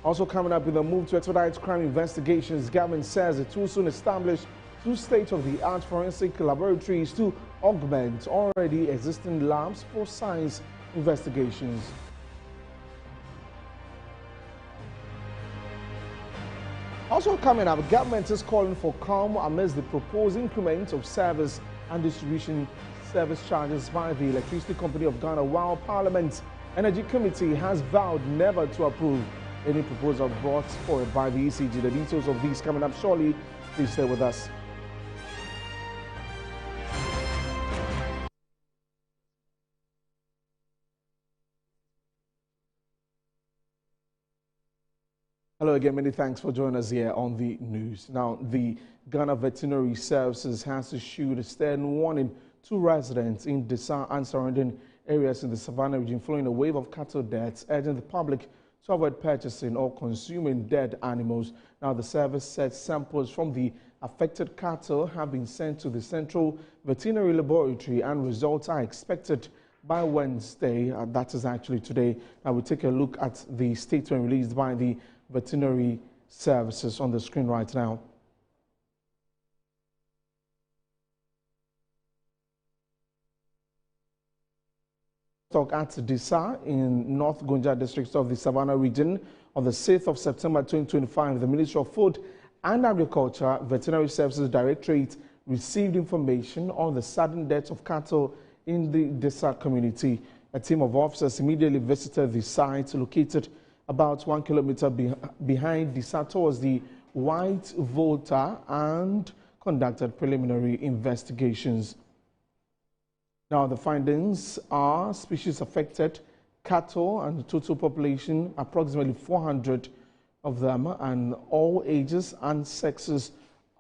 Also coming up with a move to expedite crime investigations, government says it will soon establish two state-of-the-art forensic laboratories to augment already existing labs for science investigations. Also coming up, government is calling for calm amidst the proposed increment of service and distribution service charges by the Electricity Company of Ghana, while Parliament's Energy Committee has vowed never to approve any proposal brought forward by the ECG. The details of these coming up shortly. Please stay with us. Hello again, many thanks for joining us here on the news. Now, the Ghana Veterinary Services has issued a stern warning to residents in Disa and surrounding areas in the Savannah region following a wave of cattle deaths, urging the public to avoid purchasing or consuming dead animals. Now, the service said samples from the affected cattle have been sent to the Central Veterinary Laboratory and results are expected by Wednesday. That is actually today. Now, we'll take a look at the statement released by the Veterinary Services on the screen right now. At Disa in North Gonja district of the Savannah region on the 6th of September 2025, the Ministry of Food and Agriculture Veterinary Services Directorate received information on the sudden death of cattle in the Disa community. A team of officers immediately visited the site located about 1 kilometer behind Disa towards the White Volta and conducted preliminary investigations. Now, the findings are species affected cattle and the total population, approximately 400 of them, and all ages and sexes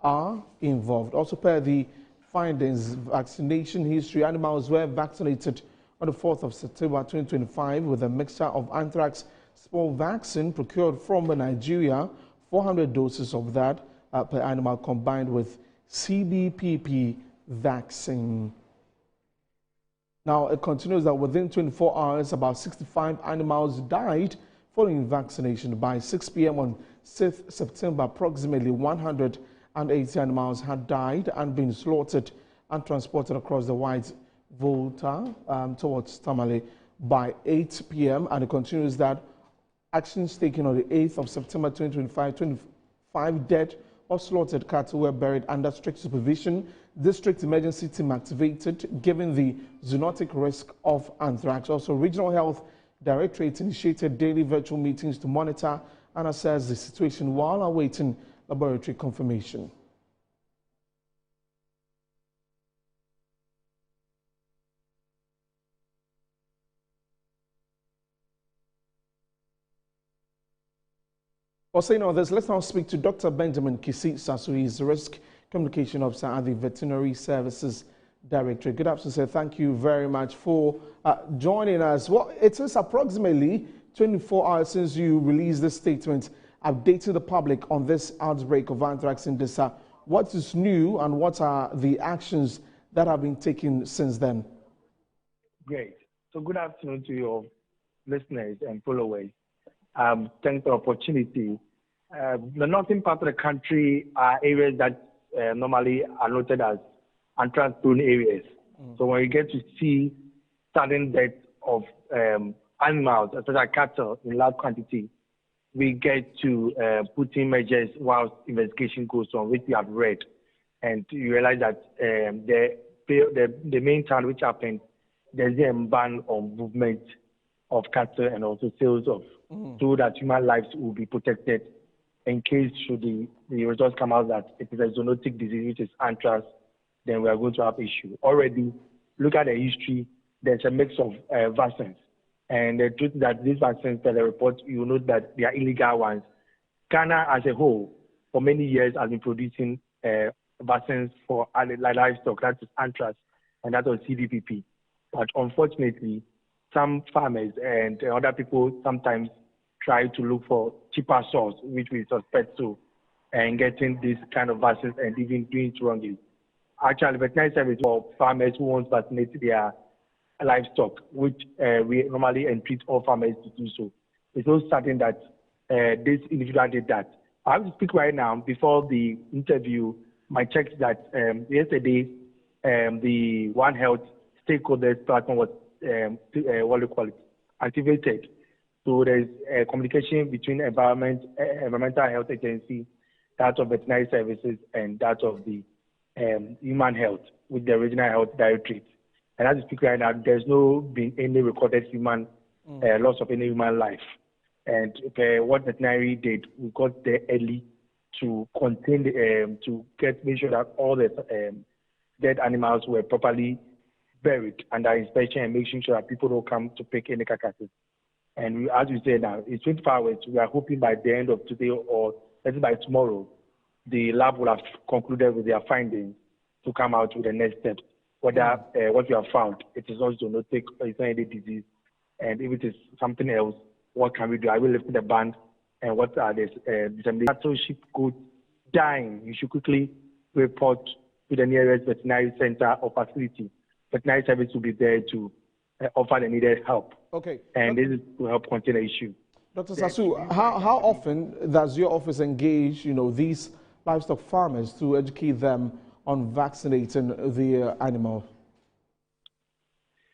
are involved. Also, per the findings, vaccination history, animals were vaccinated on the 4th of September 2025 with a mixture of anthrax spore vaccine procured from Nigeria, 400 doses of that per animal combined with CBPP vaccine. Now, it continues that within 24 hours, about 65 animals died following vaccination. By 6 p.m. on 6th September, approximately 180 animals had died and been slaughtered and transported across the White Volta towards Tamale. By 8 p.m., and it continues that actions taken on the 8th of September 2025, 25 dead or slaughtered cattle were buried under strict supervision. District emergency team activated, given the zoonotic risk of anthrax. Also, Regional Health Directorate initiated daily virtual meetings to monitor and assess the situation while awaiting laboratory confirmation. For saying all this, let's now speak to Dr. Benjamin Kisi Sasu. He's Risk Communication Officer at the Veterinary Services Directorate. Good afternoon, sir. Thank you very much for joining us. Well, it is approximately 24 hours since you released this statement updating the public on this outbreak of anthrax in Disa. What is new and what are the actions that have been taken since then? Great. So good afternoon to your listeners and followers. Thanks for the opportunity. The northern part of the country are areas that normally are noted as anthrax-prone areas. So when you get to see sudden death of animals, especially cattle, in large quantity, we get to put in measures whilst investigation goes on, which we have read. And you realize that the main challenge which happened, there's a ban on movement of cattle and also sales of, so that human lives will be protected in case should the results come out that it is a zoonotic disease, which is anthrax, then we are going to have issue. Already, look at the history, there's a mix of vaccines. And the truth is that these vaccines, per the report, you will note that they are illegal ones. Ghana as a whole, for many years, has been producing vaccines for livestock, that is anthrax, and that was CBPP. But unfortunately, some farmers and other people sometimes try to look for cheaper source, which we suspect so, and getting this kind of vaccines and even doing it wrongly. Actually, veterinary service for farmers who want to vaccinate their livestock, which we normally entreat all farmers to do so. It's so certain that this individual did that. I have to speak right now. Before the interview, my checked that yesterday the One Health stakeholders platform was what do you call it, activated. So there's communication between environmental health agency, that of veterinary services, and that of the human health with the regional health directorate. And as we speak right now, there's no been any recorded human loss of any human life. And what veterinary did, we got there early to contain make sure that all the dead animals were properly buried under inspection and making sure that people don't come to pick any carcasses. And as we say now, it's 24 hours. We are hoping by the end of today or let's say by tomorrow, the lab will have concluded with their findings to come out with the next steps. Whether what we have found, it is not zoonotic, it's not any disease, and if it is something else, what can we do? I will lift the ban, and what are the cattle, sheep, goats dying? You should quickly report to the nearest veterinary center or facility. Veterinary service will be there to offer the needed help. Okay. And this is to help contain the issue. Dr. Sasu, how often does your office engage, these livestock farmers to educate them on vaccinating the animal?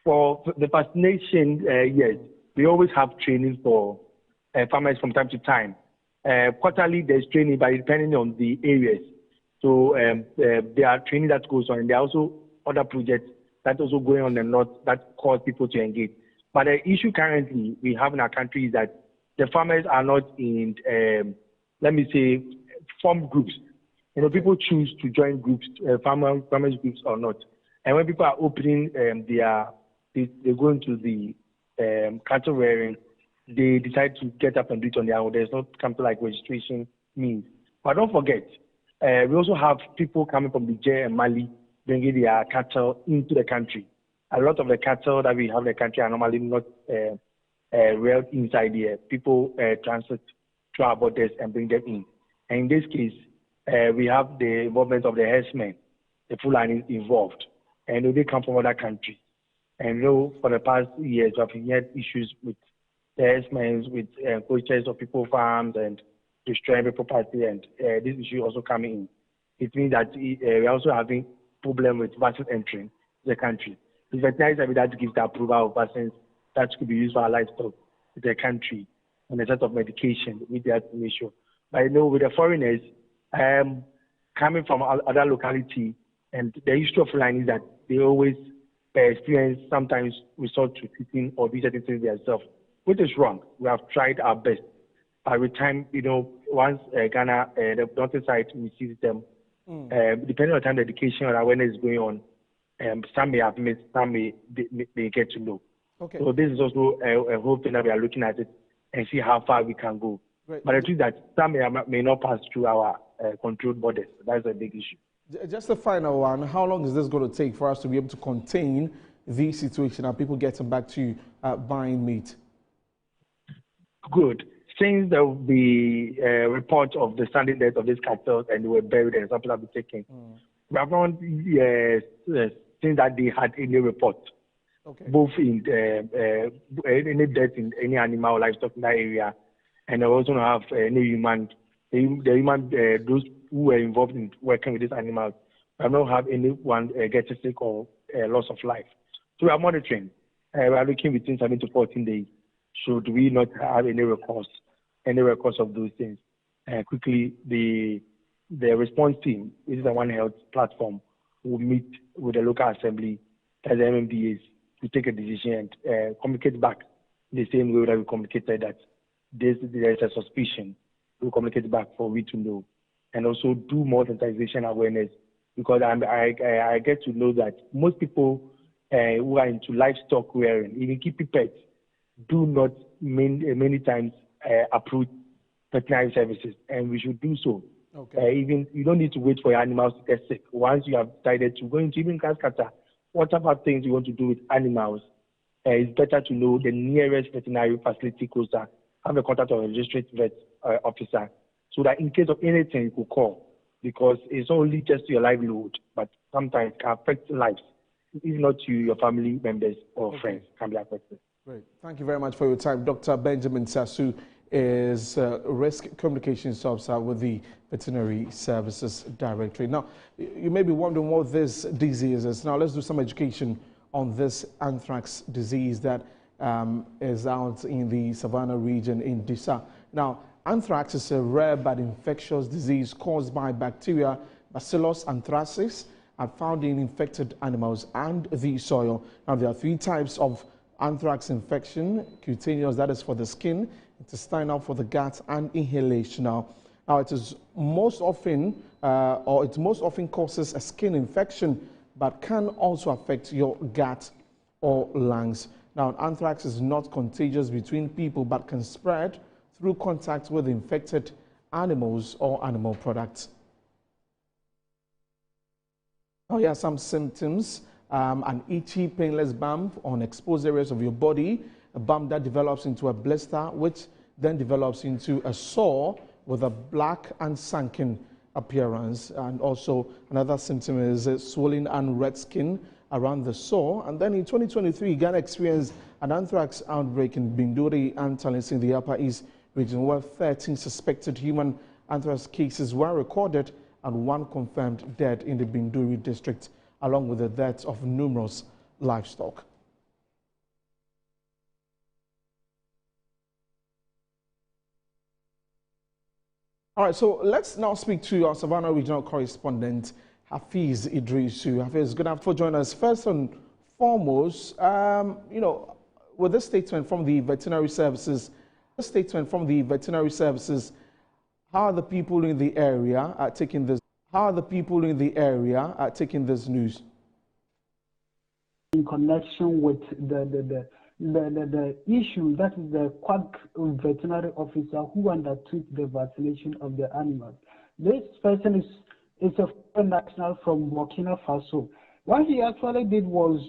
For the vaccination, yes, we always have training for farmers from time to time. Quarterly, there's training, but depending on the areas. So there are training that goes on, and there are also other projects that also going on in the north that cause people to engage. But the issue currently we have in our country is that the farmers are not in, let me say, formed groups. People choose to join groups, farmers groups or not. And when people are opening, they go into the cattle rearing, they decide to get up and do it on their own. There's not something like registration means. But don't forget, we also have people coming from Niger and Mali bringing their cattle into the country. A lot of the cattle that we have in the country are normally not reared inside here. People transit through our borders and bring them in. And in this case, we have the involvement of the herdsmen, the Fulani involved, and they come from other countries. And for the past years, we have had issues with the herdsmen, with poachers of people's farms and destroying the property, and this issue also coming in. It means that we're also having problem with vaccine entering the country. The veterinary service that gives the approval of vaccines that could be used for our livestock in the country and a set of medication with the information. But with the foreigners coming from other locality, and the issue of Fulani is that they always experience sometimes resort to eating or do certain things themselves, which is wrong. We have tried our best. By the time, once Ghana, the northern side receives them, depending on the time the education or awareness is going on, some may have missed, some may get to know. Okay. So this is also a whole thing that we are looking at it and see how far we can go. Great. But the truth is that some may not pass through our controlled borders. That's a big issue. Just the final one, how long is this going to take for us to be able to contain the situation and people getting back to buying meat? Good. Since there will be a report of the standing death of these cattle and they were buried and something have been taken, we have not since that they had any report, both in any death in any animal or livestock in that area, and they also don't have any human, those who were involved in working with these animals. We have not have anyone get sick or loss of life. So we are monitoring. We are looking within 7 to 14 days. Should we not have any recourse of those things? Quickly, the response team, which is the One Health platform, will meet with the local assembly as the MMDAs to take a decision and communicate back the same way that we communicated that there is a suspicion. We'll communicate back for we to know, and also do more sensitization awareness, because I get to know that most people who are into livestock rearing, even keeping pets, do not many times approach veterinary services, and we should do so. Okay. Even you don't need to wait for your animals to get sick. Once you have decided to go into even grass cutter, whatever things you want to do with animals, it's better to know the nearest veterinary facility closer. Have a contact of a registered vet officer, so that in case of anything you could call, because it's not only just your livelihood, but sometimes it can affect lives. If not you, your family members or friends can be affected. Great. Thank you very much for your time. Dr. Benjamin Sasu is Risk Communications Officer with the Veterinary Services Directorate. Now, you may be wondering what this disease is. Now, let's do some education on this anthrax disease that is out in the Savannah region in Disa. Now, anthrax is a rare but infectious disease caused by bacteria Bacillus anthracis and found in infected animals and the soil. Now, there are 3 types of anthrax infection: cutaneous, that is for the skin; intestinal for the gut; and inhalational. Now, it is most often causes a skin infection, but can also affect your gut or lungs. Now, anthrax is not contagious between people, but can spread through contact with infected animals or animal products. Now, here are some symptoms: an itchy, painless bump on exposed areas of your body, a bump that develops into a blister, which then develops into a sore with a black and sunken appearance. And also another symptom is swollen and red skin around the sore. And then in 2023, Ghana experienced an anthrax outbreak in Binduri and Tallis in the Upper East region, where 13 suspected human anthrax cases were recorded and 1 confirmed dead in the Binduri district, along with the deaths of numerous livestock. All right, so let's now speak to our Savannah regional correspondent, Hafiz Idrisu. Hafiz, good afternoon for joining us. First and foremost, with this statement from the veterinary services, how are the people in the area taking this? How are the people in the area taking this news? In connection with the issue, that is the quack veterinary officer who undertook the vaccination of the animals. This person is a foreign national from Burkina Faso. What he actually did was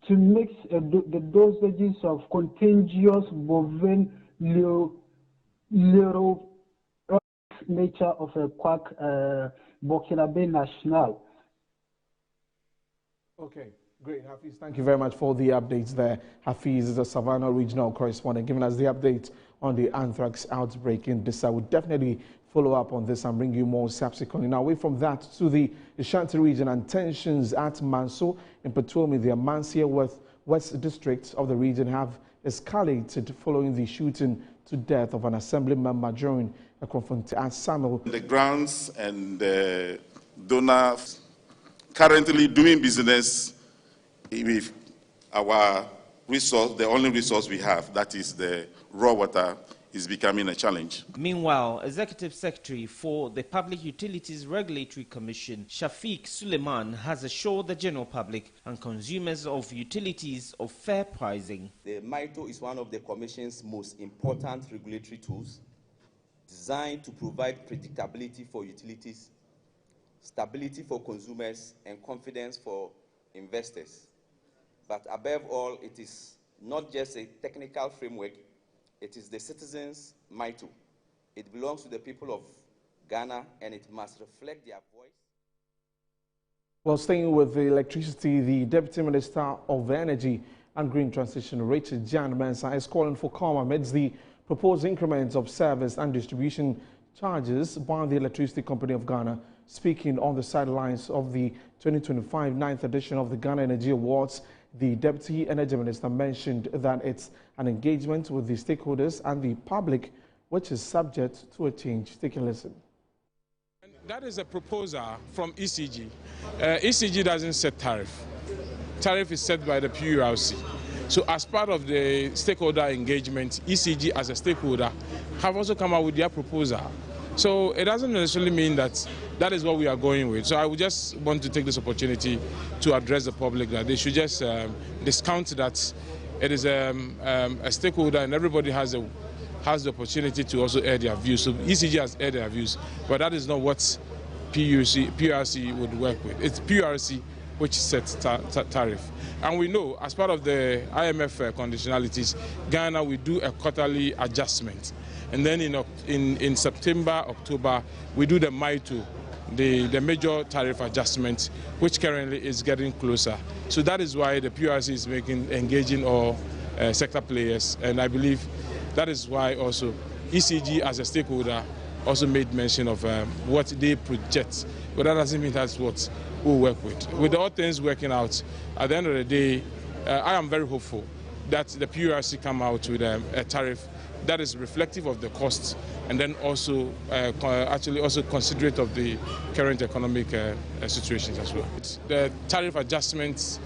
to mix the dosages of contagious bovine nature of a quack Burkinabe national. Okay. Great, Hafiz. Thank you very much for the updates there. Hafiz is a Savannah regional correspondent giving us the update on the anthrax outbreak in Disa. We'll definitely follow up on this and bring you more subsequently. Now, away from that to the Ashanti region, and tensions at Manso in Patomi, the Amansia West district of the region, have escalated following the shooting to death of an assembly member during a confrontation at Samuel. The grants and donors currently doing business with our resource, the only resource we have, that is the raw water, is becoming a challenge. Meanwhile, Executive Secretary for the Public Utilities Regulatory Commission, Shafiq Suleiman, has assured the general public and consumers of utilities of fair pricing. The MITO is one of the Commission's most important regulatory tools, designed to provide predictability for utilities, stability for consumers, and confidence for investors. But above all, it is not just a technical framework, it is the citizens' MITO. It belongs to the people of Ghana, and it must reflect their voice. Well, staying with the electricity, the Deputy Minister of Energy and Green Transition, Richard Jan Mensah, is calling for calm amidst the proposed increments of service and distribution charges by the Electricity Company of Ghana. Speaking on the sidelines of the 2025 9th edition of the Ghana Energy Awards, the Deputy Energy Minister mentioned that it's an engagement with the stakeholders and the public, which is subject to a change. Take a listen. That is a proposal from ECG. ECG doesn't set tariff. Tariff is set by the PURC. So as part of the stakeholder engagement, ECG as a stakeholder have also come out with their proposal. So it doesn't necessarily mean that that is what we are going with. So I would just want to take this opportunity to address the public that they should just discount that it is a stakeholder and everybody has the opportunity to also air their views. So ECG has aired their views, but that is not what PURC would work with. It's PURC which sets tariff. And we know, as part of the IMF conditionalities, Ghana will do a quarterly adjustment. And then in September, October, we do the MITO, the major tariff adjustment, which currently is getting closer. So that is why the PURC is engaging all sector players. And I believe That is why also ECG as a stakeholder also made mention of what they project, but that doesn't mean that's what we'll work with. With all things working out, at the end of the day, I am very hopeful that the PURC come out with a tariff that is reflective of the costs and then also actually also considerate of the current economic situations as well. The tariff adjustments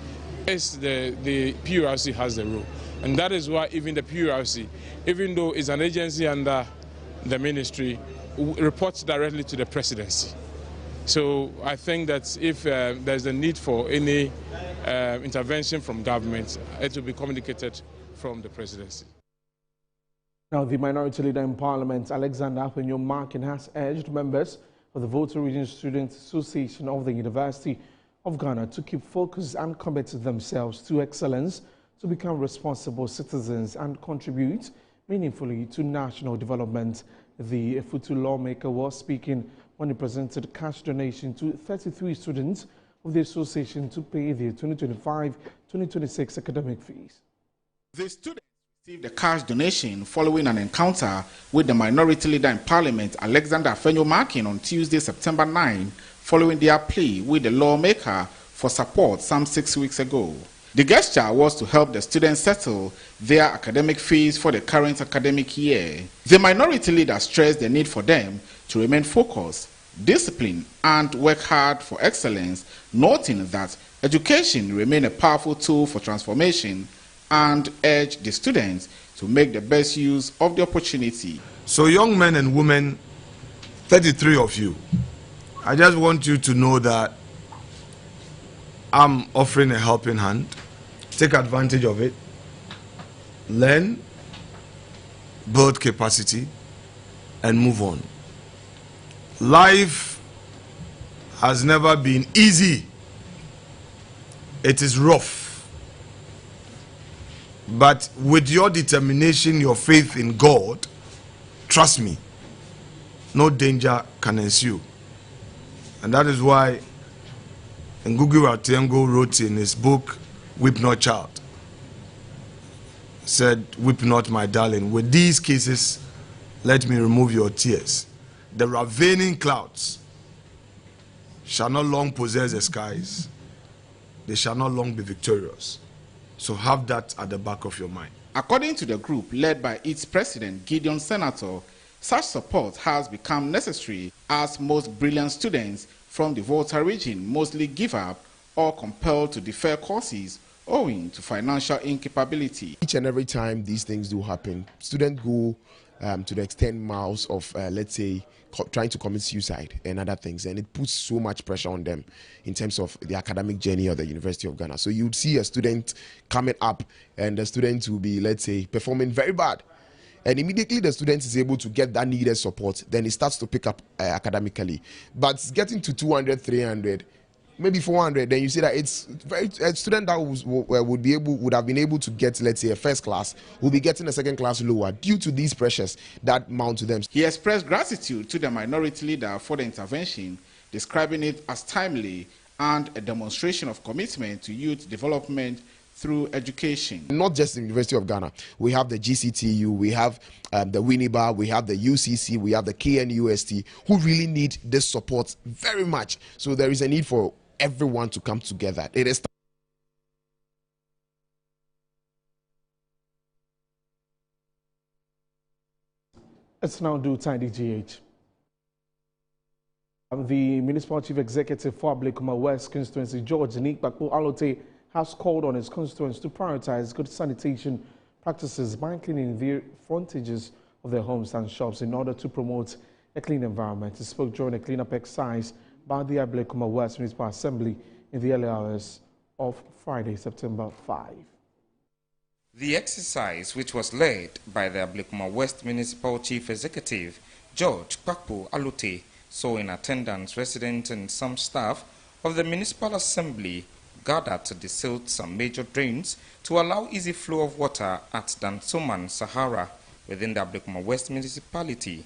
is the PURC has the role, and that is why even the PURC, even though it's an agency under the ministry, reports directly to the presidency. So I think that if there's a need for any intervention from government, it will be communicated from the presidency. Now, the minority leader in Parliament, Alexander Afenyo-Markin, has urged members of the Volta Region Students Association of the University of Ghana to keep focused and commit themselves to excellence, to become responsible citizens and contribute meaningfully to national development. The Efutu lawmaker was speaking when he presented cash donation to 33 students of the association to pay their 2025-2026 academic fees. The students received a cash donation following an encounter with the minority leader in Parliament, Alexander Afenyo-Markin, on Tuesday, September 9, following their plea with the lawmaker for support some 6 weeks ago. The gesture was to help the students settle their academic fees for the current academic year. The minority leader stressed the need for them to remain focused, disciplined, and work hard for excellence, noting that education remains a powerful tool for transformation, and urged the students to make the best use of the opportunity. So young men and women, 33 of you, I just want you to know that I'm offering a helping hand. Take advantage of it. Learn, build capacity, and move on. Life has never been easy. It is rough. But with your determination, your faith in God, trust me, no danger can ensue. And that is why Ngugi wa Thiong'o wrote in his book, Weep Not Child, said, weep not, my darling. With these cases, let me remove your tears. The ravening clouds shall not long possess the skies. They shall not long be victorious. So have that at the back of your mind. According to the group led by its president, Gideon Senator, such support has become necessary as most brilliant students from the Volta region mostly give up or compelled to defer courses owing to financial incapability. Each and every time these things do happen, students go to the extent miles of, let's say, trying to commit suicide and other things, and it puts so much pressure on them in terms of the academic journey of the University of Ghana. So you'd see a student coming up and the student will be, let's say, performing very bad. And immediately the student is able to get that needed support, then it starts to pick up academically. But getting to 200, 300, maybe 400, then you see that it's very, a student that would have been able to get, let's say, a first class will be getting a second class lower due to these pressures that mount to them. He expressed gratitude to the minority leader for the intervention, describing it as timely and a demonstration of commitment to youth development through education. Not just the University of Ghana, we have the GCTU, we have the Winneba, we have the UCC, we have the KNUST, who really need this support very much. So there is a need for everyone to come together. It is. Let's now do Tidy GH. The Municipal Chief Executive for Ablekuma West Constituency, George Nikbakpo Alote, has called on his constituents to prioritize good sanitation practices by cleaning the frontages of their homes and shops in order to promote a clean environment. He spoke during a cleanup exercise by the Ablekuma West Municipal Assembly in the early hours of Friday, September 5. The exercise, which was led by the Ablekuma West Municipal Chief Executive, George Nikbakpo Alote, saw in attendance residents and some staff of the Municipal Assembly gathered to desilt some major drains to allow easy flow of water at Dansoman, Sahara, within the Ablekuma West Municipality.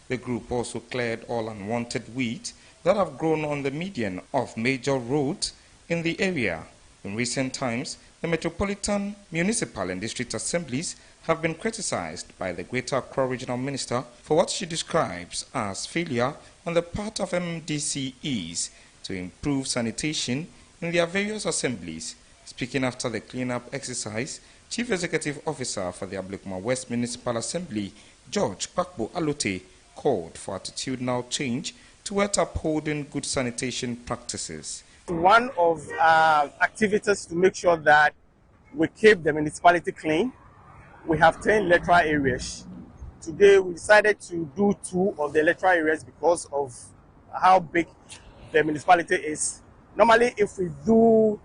The group also cleared all unwanted weeds that have grown on the median of major roads in the area. In recent times, the Metropolitan, Municipal and District Assemblies have been criticized by the Greater Accra Regional Minister for what she describes as failure on the part of MDCEs to improve sanitation in their various assemblies. Speaking after the cleanup exercise, Chief Executive Officer for the Ablekuma West Municipal Assembly, George Kpakpo Alote, called for attitudinal change toward upholding good sanitation practices. One of our activities to make sure that we keep the municipality clean, we have 10 electoral areas. Today we decided to do 2 of the electoral areas because of how big the municipality is. Normally if we do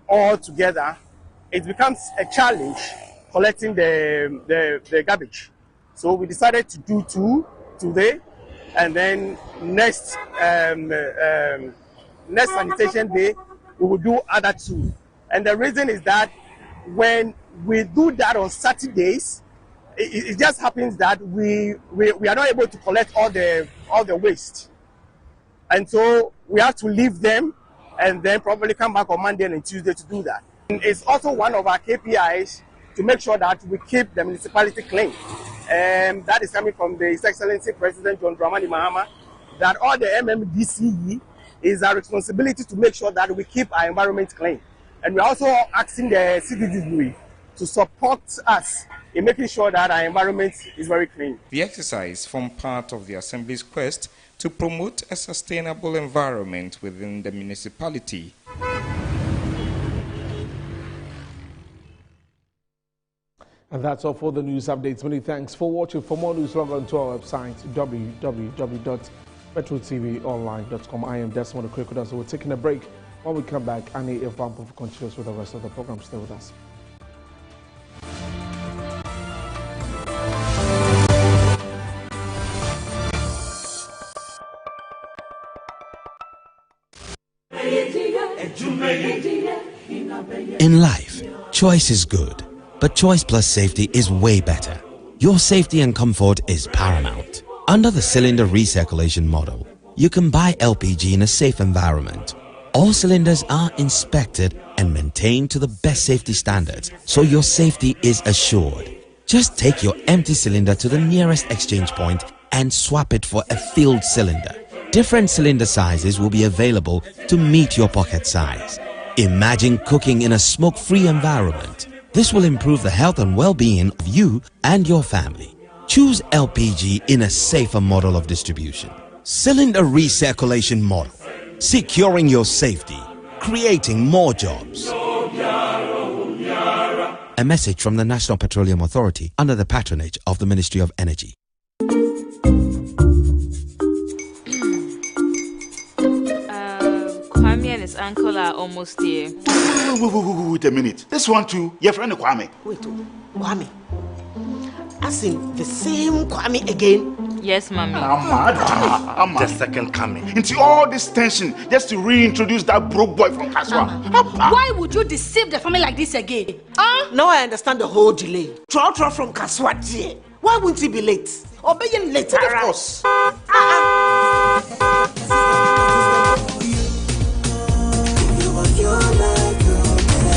all together, it becomes a challenge collecting the garbage. So we decided to do 2 today, and then next sanitation day we will do other 2. And the reason is that when we do that on Saturdays, it just happens that we are not able to collect all the waste, and so we have to leave them and then probably come back on Monday and Tuesday to do that. And it's also one of our KPIs to make sure that we keep the municipality clean. That is coming from the His Excellency President John Dramani Mahama, that all the MMDCE is our responsibility to make sure that we keep our environment clean. And we're also asking the CDDW to support us in making sure that our environment is very clean. The exercise formed part of the Assembly's quest to promote a sustainable environment within the municipality. And that's all for the news updates. Many thanks for watching. For more news, log on to our website, www.metrotvonline.com. I am Desmond Okrekuda, so we're taking a break. When we come back, Annie Evampo continues with the rest of the program. Stay with us. In life, choice is good, but choice plus safety is way better. Your safety and comfort is paramount. Under the cylinder recirculation model, you can buy LPG in a safe environment. All cylinders are inspected and maintained to the best safety standards, so your safety is assured. Just take your empty cylinder to the nearest exchange point and swap it for a filled cylinder. Different cylinder sizes will be available to meet your pocket size. Imagine cooking in a smoke-free environment. This will improve the health and well-being of you and your family. Choose LPG in a safer model of distribution. Cylinder recirculation model. Securing your safety. Creating more jobs. A message from the National Petroleum Authority under the patronage of the Ministry of Energy. Kwame and his uncle are almost here. Wait a minute. This one too, your friend Kwame. Wait, Kwame? As in the same Kwame again? Yes, Mommy. The second coming. Into all this tension just to reintroduce that broke boy from Kaswa. Why would you deceive the family like this again? Now I understand the whole delay. Troll from Kaswa dear. Why wouldn't he be late? Or be later? Of course.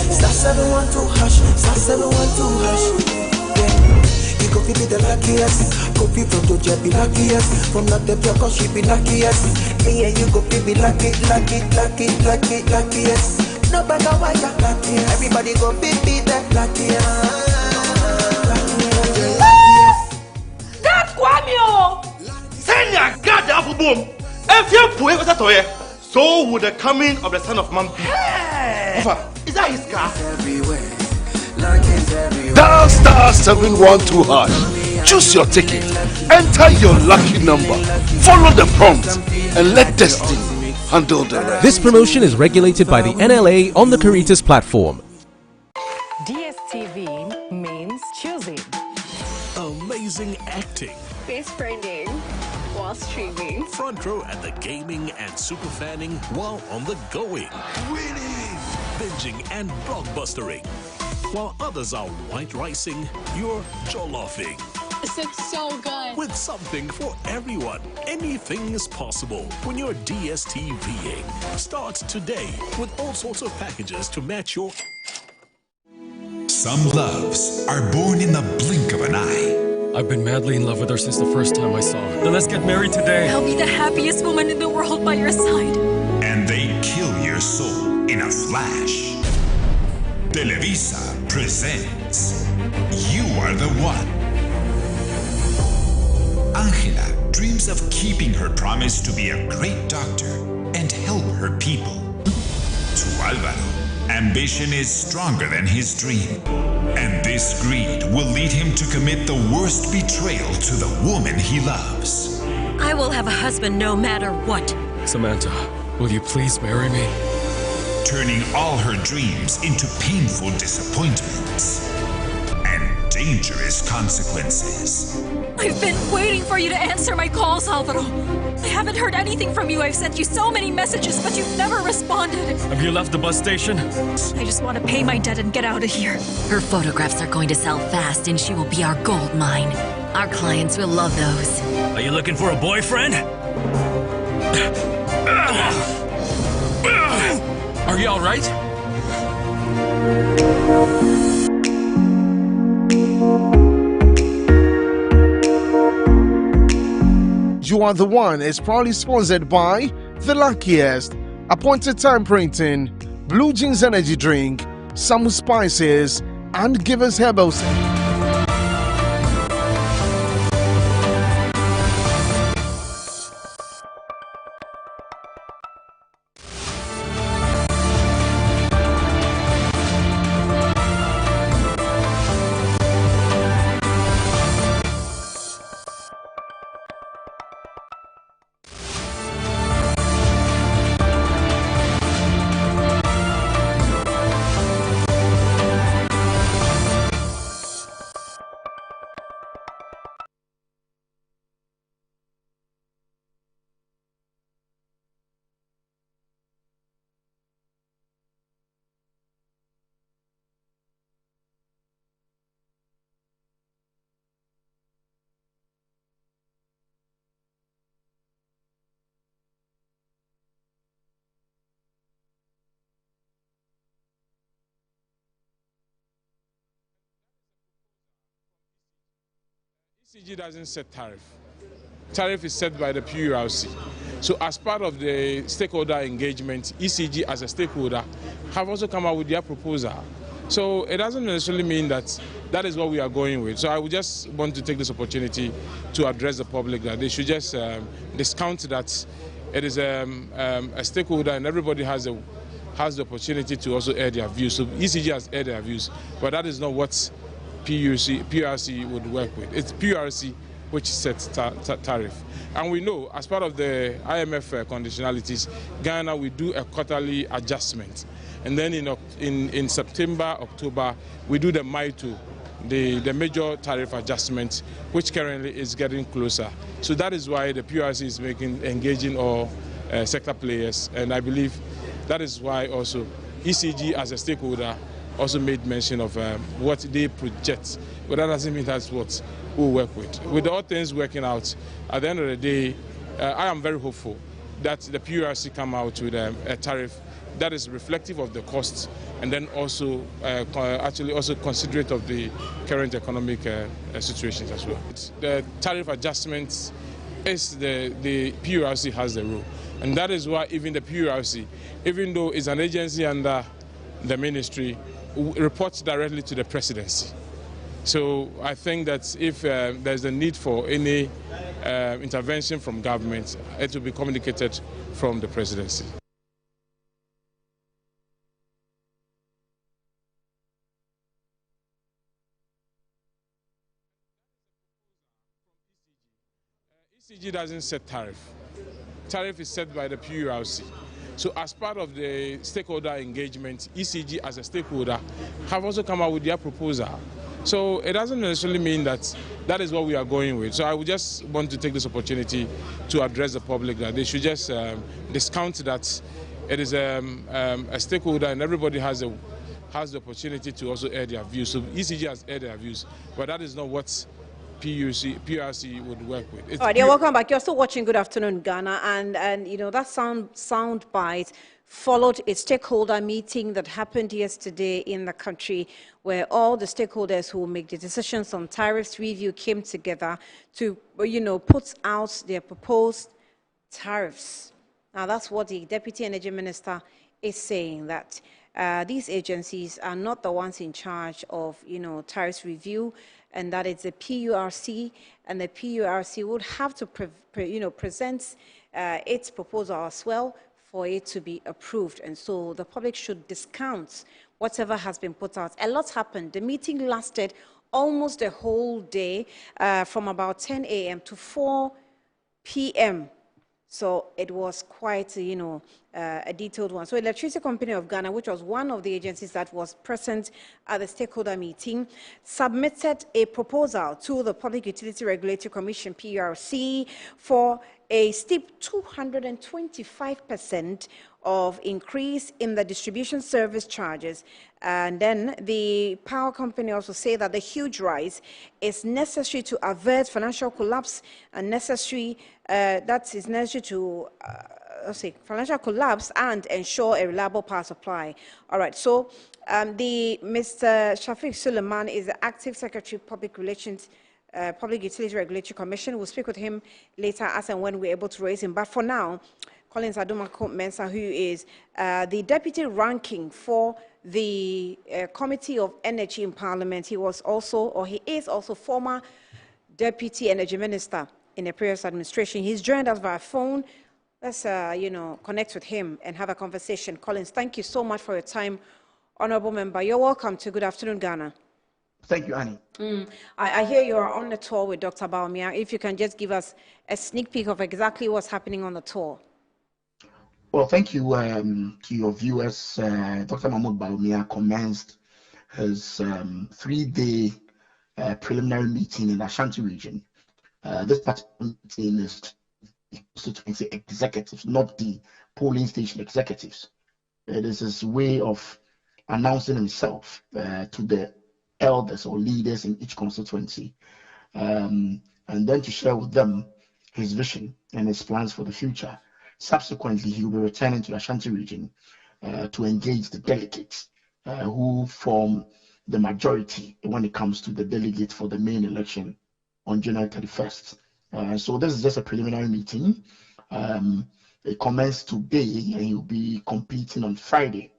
Star 712 hash, star 712 hash. You go be the luckiest. Copy from to jet be luckiest. From not the cause she be luckiest. Me and you go be luckiest. No matter why you're luckiest. Everybody go be the luckiest. That's Kwame! Senya God the boom. If you put it toye, so would the coming of the Son of Man be. Hey! Is that his car? Everywhere. Dial star 712 hash. Choose your ticket. Enter your lucky number. Follow the prompt and let destiny handle the rest. This promotion is regulated by the NLA on the Caritas platform. DSTV means choosing. Amazing acting. Best friending while streaming. Front row at the gaming and super fanning while on the going. Winning. Binging and blockbustering. While others are white ricing, you're jolloffing. This looks so good. With something for everyone, anything is possible when you're DSTVing. Start today with all sorts of packages to match your Some loves are born in the blink of an eye. I've been madly in love with her since the first time I saw her. Then let's get married today. I'll be the happiest woman in the world by your side. And they kill your soul in a flash. Televisa presents You Are the One. Angela dreams of keeping her promise to be a great doctor and help her people. To Alvaro, ambition is stronger than his dream. And this greed will lead him to commit the worst betrayal to the woman he loves. I will have a husband no matter what. Samantha, will you please marry me? Turning all her dreams into painful disappointments and dangerous consequences. I've been waiting for you to answer my calls, Alvaro. I haven't heard anything from you. I've sent you so many messages, but you've never responded. Have you left the bus station? I just want to pay my debt and get out of here. Her photographs are going to sell fast, and she will be our gold mine. Our clients will love those. Are you looking for a boyfriend? Are you all right? You Are the One is proudly sponsored by The Luckiest, Appointed Time Printing, Blue Jeans Energy Drink, Samu Spices, and Givers Herbal. ECG doesn't set tariff. Tariff is set by the PURC. So as part of the stakeholder engagement, ECG as a stakeholder have also come out with their proposal. So it doesn't necessarily mean that that is what we are going with. So I would just want to take this opportunity to address the public that they should just discount that it is a stakeholder and everybody has the opportunity to also air their views. So ECG has aired their views, but that is not what PURC would work with. It's PURC which sets tariff. And we know, as part of the IMF conditionalities, Ghana will do a quarterly adjustment. And then in September, October, we do the MITO, the major tariff adjustment, which currently is getting closer. So that is why the PURC is engaging all sector players. And I believe that is why also ECG as a stakeholder also made mention of what they project, but that doesn't mean that's what we'll work with. With all things working out, at the end of the day, I am very hopeful that the PURC come out with a tariff that is reflective of the costs and then also actually also considerate of the current economic situations as well. The tariff adjustments is the PURC has the role, and that is why even the PURC, even though it's an agency under the ministry, reports directly to the presidency. So I think that if there's a need for any intervention from government, it will be communicated from the presidency. ECG doesn't set tariff. Tariff is set by the PURC. So as part of the stakeholder engagement, ECG as a stakeholder have also come out with their proposal. So it doesn't necessarily mean that that is what we are going with. So I would just want to take this opportunity to address the public that they should just discount that it is a stakeholder and everybody has the opportunity to also air their views. So ECG has aired their views, but that is not what PURC would work with. All right, welcome back. You're still watching Good Afternoon Ghana, and you know that sound bite followed a stakeholder meeting that happened yesterday in the country, where all the stakeholders who make the decisions on tariffs review came together to, put out their proposed tariffs. Now, that's what the Deputy Energy Minister is saying, that these agencies are not the ones in charge of, tariffs review, and that it's the PURC, and the PURC would have to, present its proposal as well for it to be approved. And so the public should discount whatever has been put out. A lot happened. The meeting lasted almost a whole day, from about 10 a.m. to 4 p.m. So it was quite, a detailed one. So Electricity Company of Ghana, which was one of the agencies that was present at the stakeholder meeting, submitted a proposal to the Public Utility Regulatory Commission, PURC, for a steep 225% of increase in the distribution service charges. And then the power company also say that the huge rise is necessary to avert financial collapse and necessary to financial collapse and ensure a reliable power supply. All right, so Mr. Shafiq Suleiman is the active secretary of Public Relations, Public Utility Regulatory Commission. We'll speak with him later as and when we're able to raise him. But for now, Collins Adumako-Mensah, who is the deputy ranking for the Committee of Energy in Parliament, he is also former Deputy Energy Minister in the previous administration. He's joined us via phone. Let's, connect with him and have a conversation. Collins, thank you so much for your time, Honorable Member. You're welcome to Good Afternoon, Ghana. Thank you, Annie. I hear you are on the tour with Dr. Bawumia. If you can just give us a sneak peek of exactly what's happening on the tour. Well, thank you to your viewers. Dr. Mahmoud Bawumia commenced his 3-day preliminary meeting in the Ashanti region. This particular meeting is constituency executives, not the polling station executives. It is his way of announcing himself to the elders or leaders in each constituency, and then to share with them his vision and his plans for the future. Subsequently, he will be returning to the Ashanti region to engage the delegates who form the majority when it comes to the delegate for the main election on January 31st. So this is just a preliminary meeting. It commenced today and he'll be competing on Friday.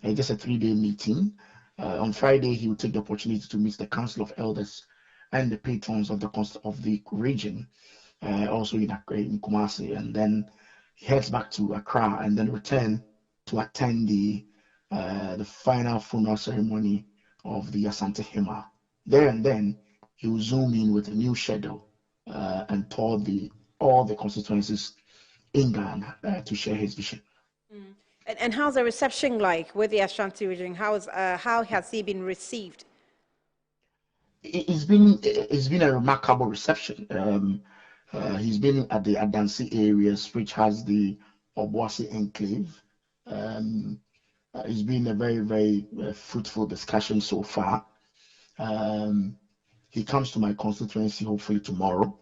Just a 3-day meeting. On Friday, he will take the opportunity to meet the Council of Elders and the patrons of the region, also in Kumasi, and then he heads back to Accra and then return to attend the final funeral ceremony of the Asante Hema. There and then he will zoom in with a new schedule and tour all the constituencies in Ghana to share his vision. And how's the reception like with the Ashanti region? How has he been received? It's been a remarkable reception. He's been at the Adansi areas, which has the Obuasi enclave. It's been a very, very fruitful discussion so far. He comes to my constituency hopefully tomorrow,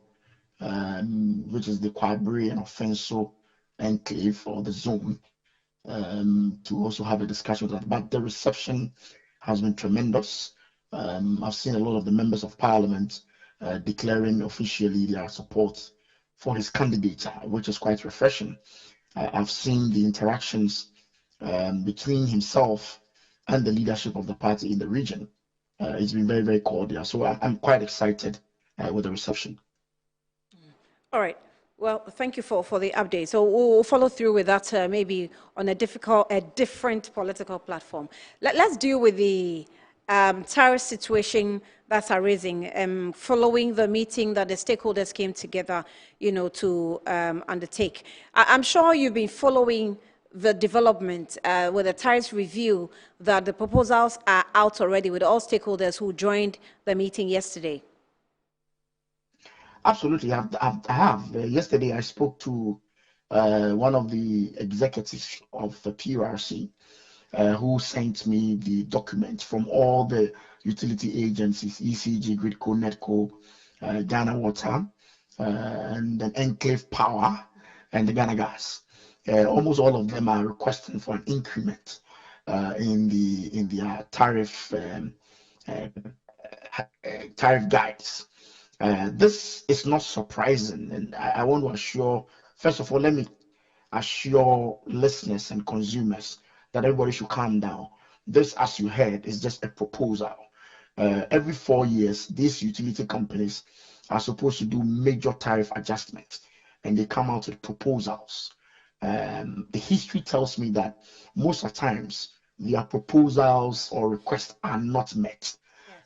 which is the Kwabri and Offenso enclave or the zone, to also have a discussion with that. But the reception has been tremendous. I've seen a lot of the members of parliament declaring officially their support for his candidature, which is quite refreshing. I've seen the interactions between himself and the leadership of the party in the region. It's been very, very cordial. So I'm quite excited with the reception. All right. Well, thank you for the update. So we'll follow through with that maybe on a different political platform. Let's deal with the tariff situation that's arising following the meeting that the stakeholders came together, to undertake. I'm sure you've been following the development with the tariffs review, that the proposals are out already with all stakeholders who joined the meeting yesterday. Absolutely, I have. Yesterday, I spoke to one of the executives of the PURC who sent me the documents from all the utility agencies, ECG, Gridco, NETCO, Ghana Water, and then Enclave Power, and the Ghana Gas. almost all of them are requesting for an increment in the tariff guides. This is not surprising, and I want to assure, first of all, let me assure listeners and consumers that everybody should calm down. This, as you heard, is just a proposal. Every 4 years, these utility companies are supposed to do major tariff adjustments, and they come out with proposals. The history tells me that most of the times their proposals or requests are not met.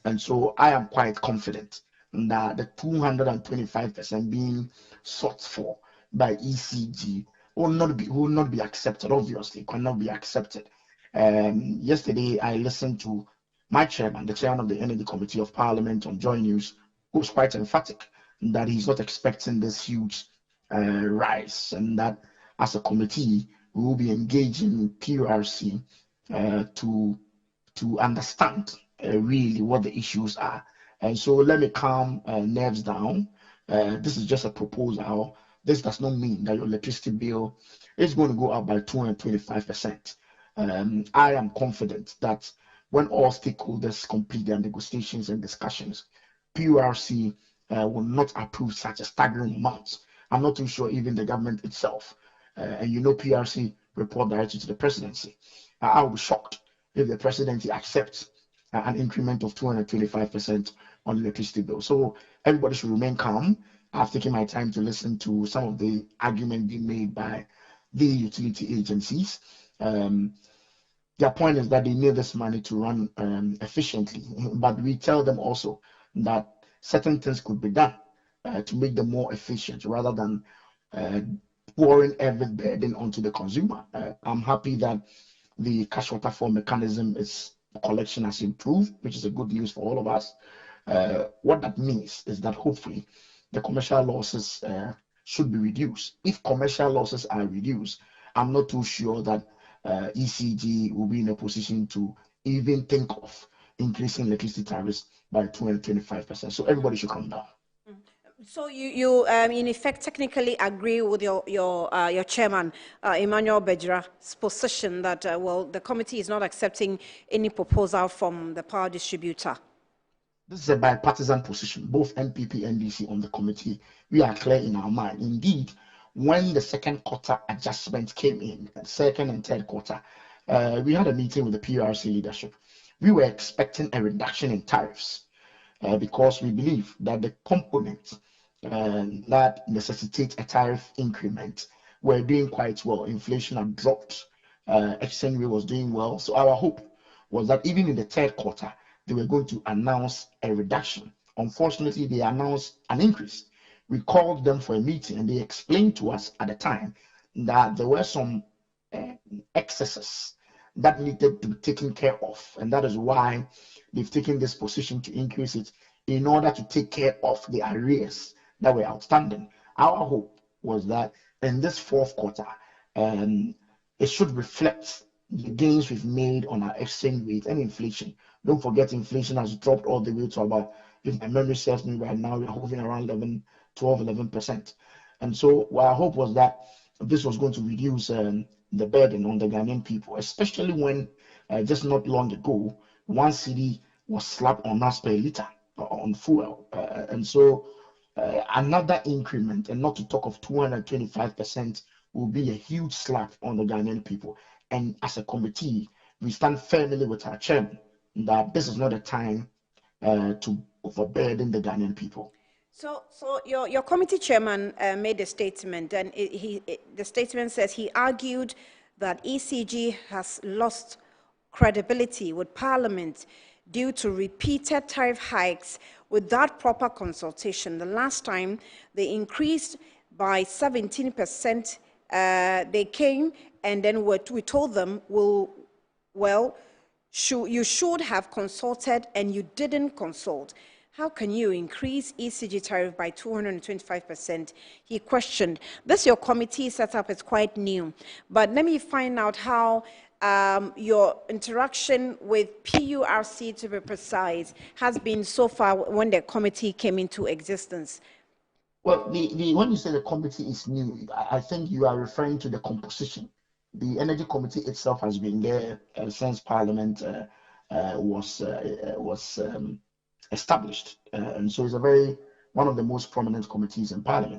And so I am quite confident that the 225% being sought for by ECG will not be accepted. Obviously, cannot be accepted. Yesterday, I listened to my chairman, the chairman of the Energy Committee of Parliament on Joy News, who was quite emphatic that he's not expecting this huge rise, and that as a committee, we will be engaging PURC to understand really what the issues are. And so let me calm nerves down. This is just a proposal. This does not mean that your electricity bill is going to go up by 225%. I am confident that when all stakeholders complete their negotiations and discussions, PURC will not approve such a staggering amount. I'm not too sure even the government itself. And you know, PURC report directly to the presidency. I will be shocked if the presidency accepts an increment of 225% on electricity bill. So everybody should remain calm. I've taken my time to listen to some of the argument being made by the utility agencies. Their point is that they need this money to run efficiently, but we tell them also that certain things could be done to make them more efficient rather than pouring every burden onto the consumer. I'm happy that the cash waterfall mechanism collection has improved, which is a good news for all of us. What that means is that hopefully the commercial losses should be reduced. If commercial losses are reduced, I'm not too sure that ECG will be in a position to even think of increasing electricity tariffs by 225%. So everybody should come down. So you in effect technically agree with your chairman Emmanuel Bejra's position that well, the committee is not accepting any proposal from the power distributor. This is a bipartisan position. Both NPP and NDC on the committee, we are clear in our mind. Indeed, when the second quarter adjustment came in, second and third quarter, we had a meeting with the PURC leadership. We were expecting a reduction in tariffs because we believe that the components that necessitate a tariff increment were doing quite well. Inflation had dropped, exchange rate was doing well. So our hope was that even in the third quarter, they were going to announce a reduction. Unfortunately, they announced an increase. We called them for a meeting and they explained to us at the time that there were some excesses that needed to be taken care of. And that is why they've taken this position to increase it in order to take care of the arrears that were outstanding. Our hope was that in this fourth quarter, it should reflect the gains we've made on our exchange rate and inflation. Don't forget, inflation has dropped all the way to about, if my memory serves me right now, we're hovering around 11%. And so our hope was that this was going to reduce the burden on the Ghanaian people, especially when just not long ago, 1 cedi was slapped on us per liter on fuel. And so another increment, and not to talk of 225%, will be a huge slap on the Ghanaian people. And as a committee, we stand firmly with our chairman that this is not a time to overburden the Ghanaian people. So your committee chairman made a statement, and the statement says he argued that ECG has lost credibility with Parliament due to repeated tariff hikes without proper consultation. The last time they increased by 17%, they came and then we told them, you should have consulted and you didn't consult. How can you increase ECG tariff by 225%? He questioned. This your committee setup is quite new, but let me find out how your interaction with PURC, to be precise, has been so far when the committee came into existence. Well, when you say the committee is new, I think you are referring to the composition. The Energy Committee itself has been there since Parliament was established, and so it's one of the most prominent committees in Parliament.